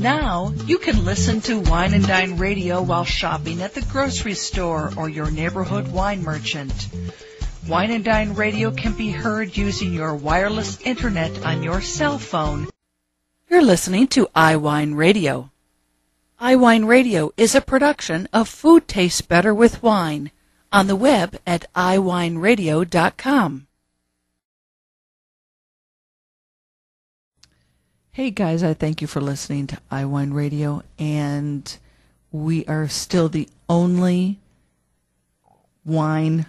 Now, you can listen to Wine and Dine Radio while shopping at the grocery store or your neighborhood wine merchant. Wine and Dine Radio can be heard using your wireless internet on your cell phone. You're listening to iWineRadio. iWineRadio is a production of Food Tastes Better with Wine on the web at iWineRadio.com. Hey guys, I thank you for listening to iWineRadio, and we are still the only wine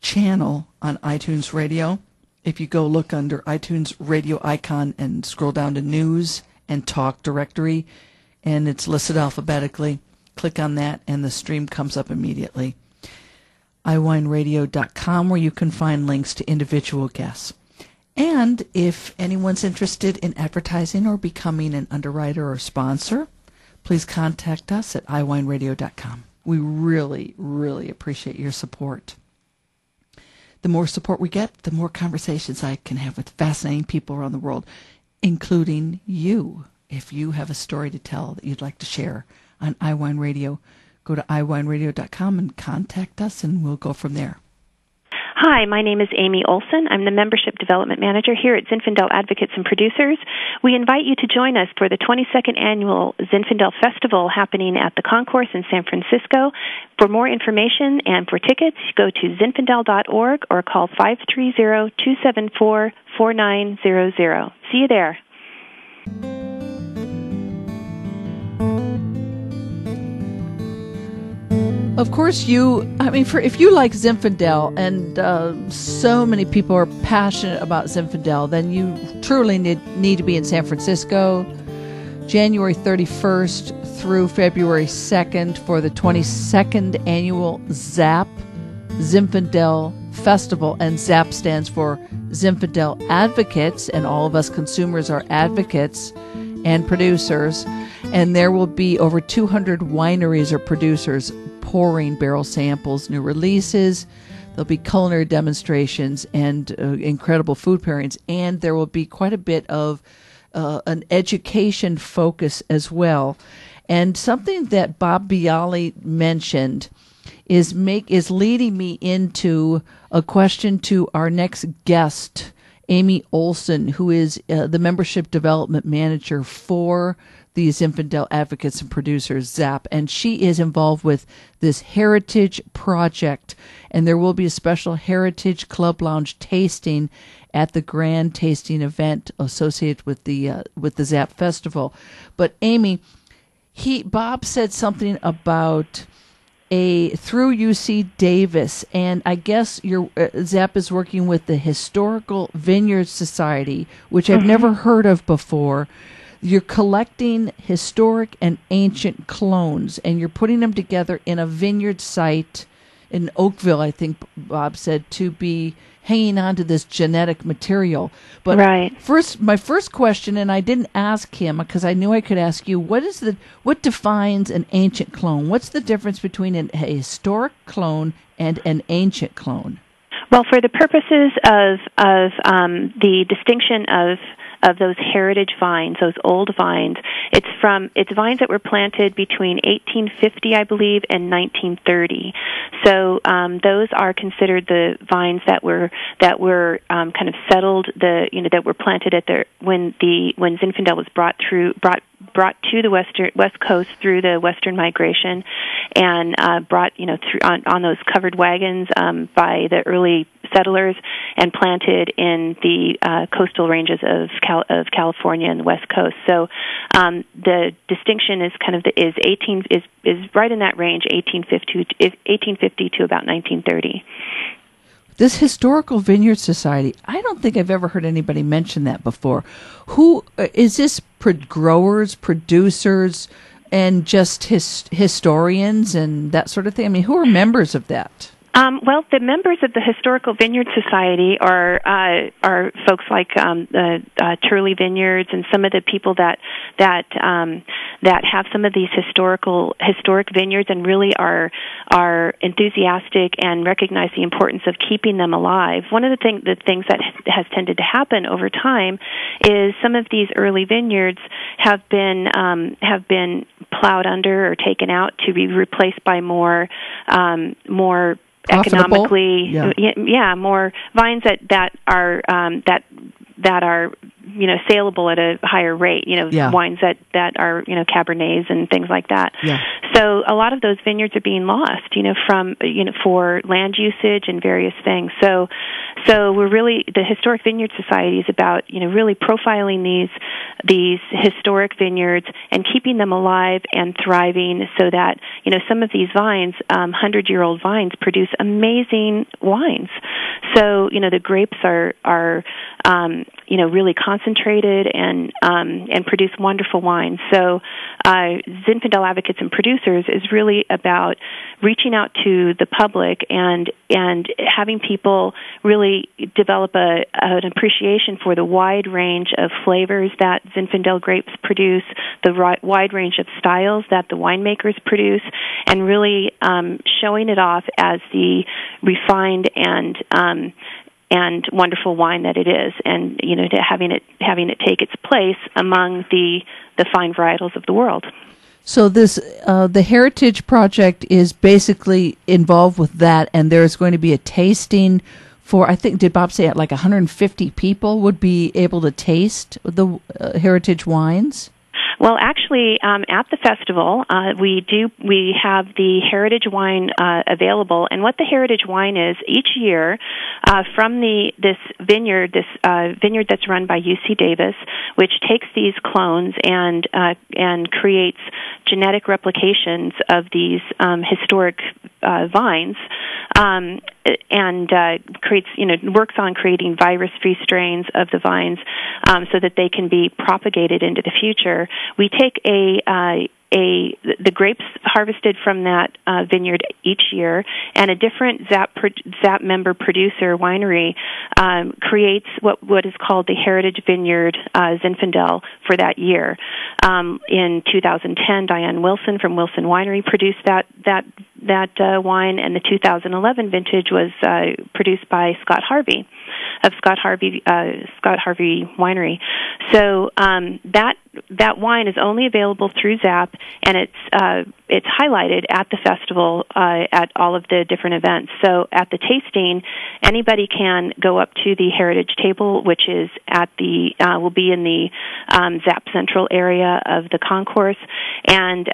channel on iTunes Radio. If you go look under iTunes Radio icon and scroll down to News and Talk Directory, and it's listed alphabetically, click on that and the stream comes up immediately. iWineRadio.com, where you can find links to individual guests. And if anyone's interested in advertising or becoming an underwriter or sponsor, please contact us at iWineRadio.com. We really, really appreciate your support. The more support we get, the more conversations I can have with fascinating people around the world, including you. If you have a story to tell that you'd like to share on iWine Radio, go to iWineRadio.com and contact us, and we'll go from there. Hi, my name is Amy Olsen. I'm the Membership Development Manager here at Zinfandel Advocates and Producers. We invite you to join us for the 22nd Annual Zinfandel Festival happening at the Concourse in San Francisco. For more information and for tickets, go to zinfandel.org or call 530-274-4900. See you there. Of course, if you like Zinfandel, and so many people are passionate about Zinfandel, then you truly need to be in San Francisco, January 31st through February 2nd for the 22nd Annual ZAP, Zinfandel Festival. And ZAP stands for Zinfandel Advocates, and all of us consumers are advocates and producers. And there will be over 200 wineries or producers pouring barrel samples, new releases. There'll be culinary demonstrations and incredible food pairings. And there will be quite a bit of an education focus as well. And something that Bob Biale mentioned is leading me into a question to our next guest, Amy Olsen, who is the Membership Development Manager for the Zinfandel Advocates and Producers, ZAP, and she is involved with this Heritage Project, and there will be a special Heritage Club Lounge tasting at the grand tasting event associated with the ZAP Festival. But Amy, Bob said something about through UC Davis, and I guess your ZAP is working with the Historical Vineyards Society, which I've never heard of before. You're collecting historic and ancient clones, and you're putting them together in a vineyard site in Oakville, I think Bob said, to be hanging on to this genetic material. But right. My first question, and I didn't ask him because I knew I could ask you, what defines an ancient clone? What's the difference between a historic clone and an ancient clone? Well, for the purposes of the distinction of those heritage vines, those old vines, it's vines that were planted between 1850, I believe, and 1930. So those are considered the vines that were kind of settled, that were planted when Zinfandel was brought to the west coast through the Western migration, and brought on those covered wagons by the early settlers and planted in the coastal ranges of California and the West Coast. So the distinction is is right in that range, 1850 to about 1930. This Historical Vineyard Society, I don't think I've ever heard anybody mention that before. Who is this? Growers, producers, and just historians and that sort of thing? I mean, who are members of that? Well, the members of the Historical Vineyard Society are folks like the Turley Vineyards and some of the people that have some of these historic vineyards and really are enthusiastic and recognize the importance of keeping them alive. One of the things that has tended to happen over time is some of these early vineyards have been plowed under or taken out to be replaced by more economically, more vines that are saleable at a higher rate. Wines that are Cabernets and things like that. Yeah. So a lot of those vineyards are being lost, for land usage and various things. So we're really, the Historic Vineyard Society is about really profiling these historic vineyards and keeping them alive and thriving, so that some of these vines, 100-year-old vines, produce amazing wines. So the grapes are really concentrated and produce wonderful wines. So Zinfandel Advocates and Producers is really about reaching out to the public and having people really develop an appreciation for the wide range of flavors that Zinfandel grapes produce, the wide range of styles that the winemakers produce, and really showing it off as the refined and wonderful wine that it is, and to having it take its place among the fine varietals of the world. So this the Heritage Project is basically involved with that, and there's going to be a tasting for, I think, did Bob say like 150 people would be able to taste the Heritage wines? Well, actually, at the festival, we have the Heritage wine available, and what the Heritage wine is each year from this vineyard that's run by UC Davis, which takes these clones and creates genetic replications of these historic vines, and creates works on creating virus-free strains of the vines so that they can be propagated into the future. We take the grapes harvested from that vineyard each year, and a different ZAP member producer winery creates what is called the Heritage Vineyard Zinfandel for that year. In 2010, Diane Wilson from Wilson Winery produced that wine, and the 2011 vintage was produced by Scott Harvey of Scott Harvey Winery. So that wine is only available through ZAP, and it's highlighted at the festival at all of the different events. So at the tasting, anybody can go up to the Heritage table, which is will be in the ZAP Central area of the concourse, and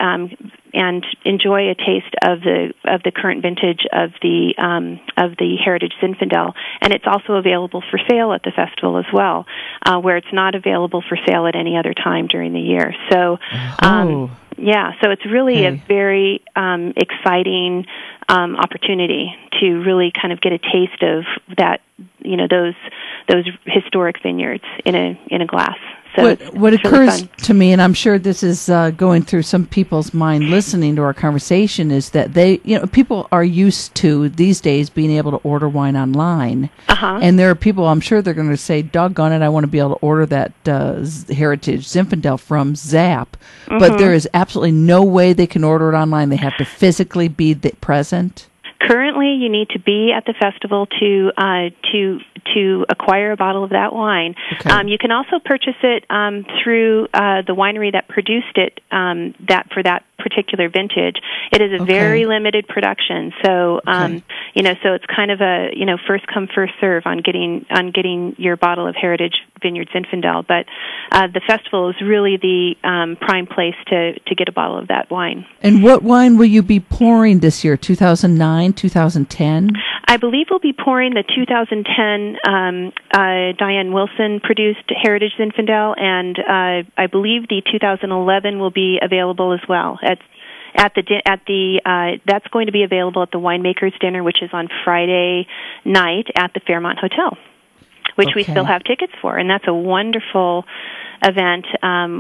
enjoy a taste of the current vintage of the Heritage Zinfandel. And it's also available for sale at the festival as well, where it's not available for sale at any other time during the year. So, so it's really a very exciting opportunity to really kind of get a taste of that, those historic vineyards in a glass. So what occurs to me, and I'm sure this is going through some people's mind listening to our conversation, is that people are used to these days being able to order wine online. And there are people, I'm sure they're going to say, doggone it, I want to be able to order that Heritage Zinfandel from ZAP. But there is absolutely no way they can order it online. They have to physically be present. Currently, you need to be at the festival to acquire a bottle of that wine. Okay. You can also purchase it through the winery that produced it for that particular vintage. It is a very limited production, so so it's kind of a first come first serve on getting your bottle of Heritage Vineyards Zinfandel. But the festival is really the prime place to get a bottle of that wine. And what wine will you be pouring this year? 2009, 2010? I believe we'll be pouring the 2010 Diane Wilson produced Heritage Zinfandel, and I believe the 2011 will be available as well. That's going to be available at the Winemakers Dinner, which is on Friday night at the Fairmont Hotel, which we still have tickets for, and that's a wonderful event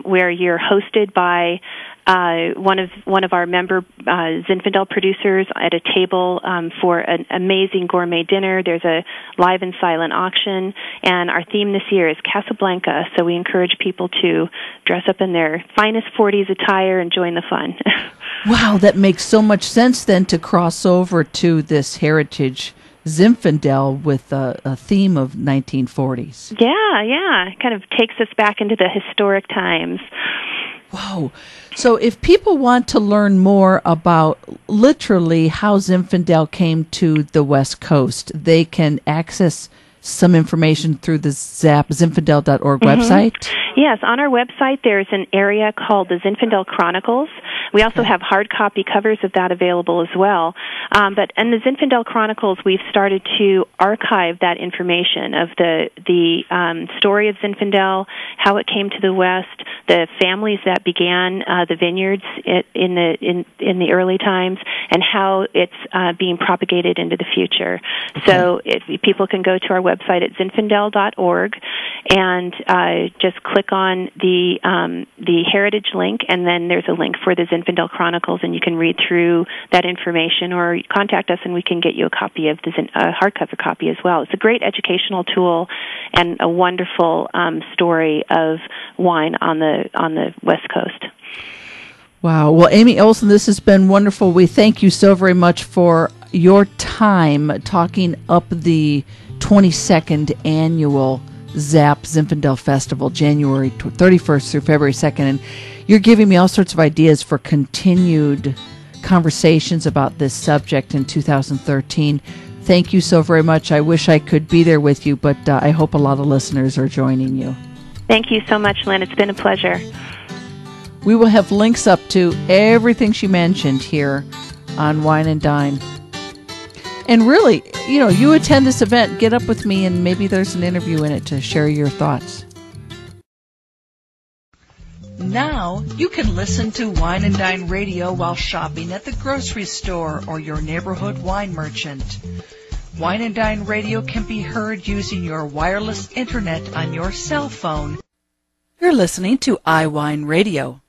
where you're hosted by one of our member Zinfandel producers at a table for an amazing gourmet dinner. There's a live and silent auction, and our theme this year is Casablanca, so we encourage people to dress up in their finest 40s attire and join the fun. Wow, that makes so much sense then to cross over to this heritage Zinfandel with a theme of 1940s. Yeah, it kind of takes us back into the historic times. Wow. So if people want to learn more about literally how Zinfandel came to the West Coast, they can access some information through the Zinfandel.org website? Yes, on our website there's an area called the Zinfandel Chronicles. We also have hard copy covers of that available as well. But in the Zinfandel Chronicles, we've started to archive that information of the story of Zinfandel, how it came to the West, the families that began the vineyards in the early times, and how it's being propagated into the future. Okay. So people can go to our website at zinfandel.org and just click on the heritage link, and then there's a link for the Zinfandel Chronicles, and you can read through that information or contact us and we can get you a copy of the hardcover copy as well. It's a great educational tool and a wonderful story of wine on the West Coast. Wow. Well, Amy Olsen, this has been wonderful. We thank you so very much for your time talking up the 22nd annual ZAP Zinfandel Festival, January 31st through February 2nd. And you're giving me all sorts of ideas for continued conversations about this subject in 2013. Thank you so very much. I wish I could be there with you, but I hope a lot of listeners are joining you. Thank you so much, Lynn. It's been a pleasure. We will have links up to everything she mentioned here on Wine and Dine. And really, you attend this event, get up with me, and maybe there's an interview in it to share your thoughts. Now you can listen to Wine and Dine Radio while shopping at the grocery store or your neighborhood wine merchant. Wine and Dine Radio can be heard using your wireless internet on your cell phone. You're listening to iWineRadio.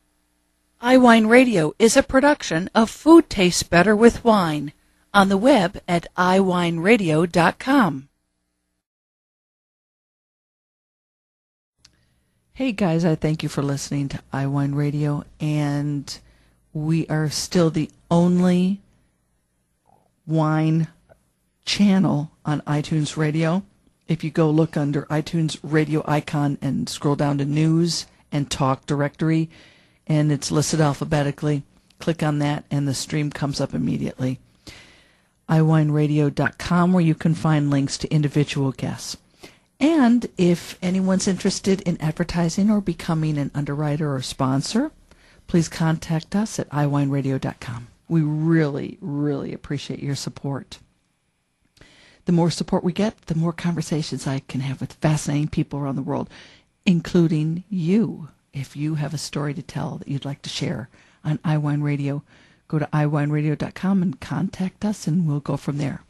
iWineRadio is a production of Food Tastes Better with Wine, on the web at iWineRadio.com. Hey guys, I thank you for listening to iWine Radio, and we are still the only wine channel on iTunes Radio. If you go look under iTunes radio icon and scroll down to News and Talk Directory, and it's listed alphabetically, click on that and the stream comes up immediately. iWineRadio.com, where you can find links to individual guests. And if anyone's interested in advertising or becoming an underwriter or sponsor, please contact us at iWineRadio.com. We really, really appreciate your support. The more support we get, the more conversations I can have with fascinating people around the world, including you. If you have a story to tell that you'd like to share on iWine Radio, go to iWineRadio.com and contact us, and we'll go from there.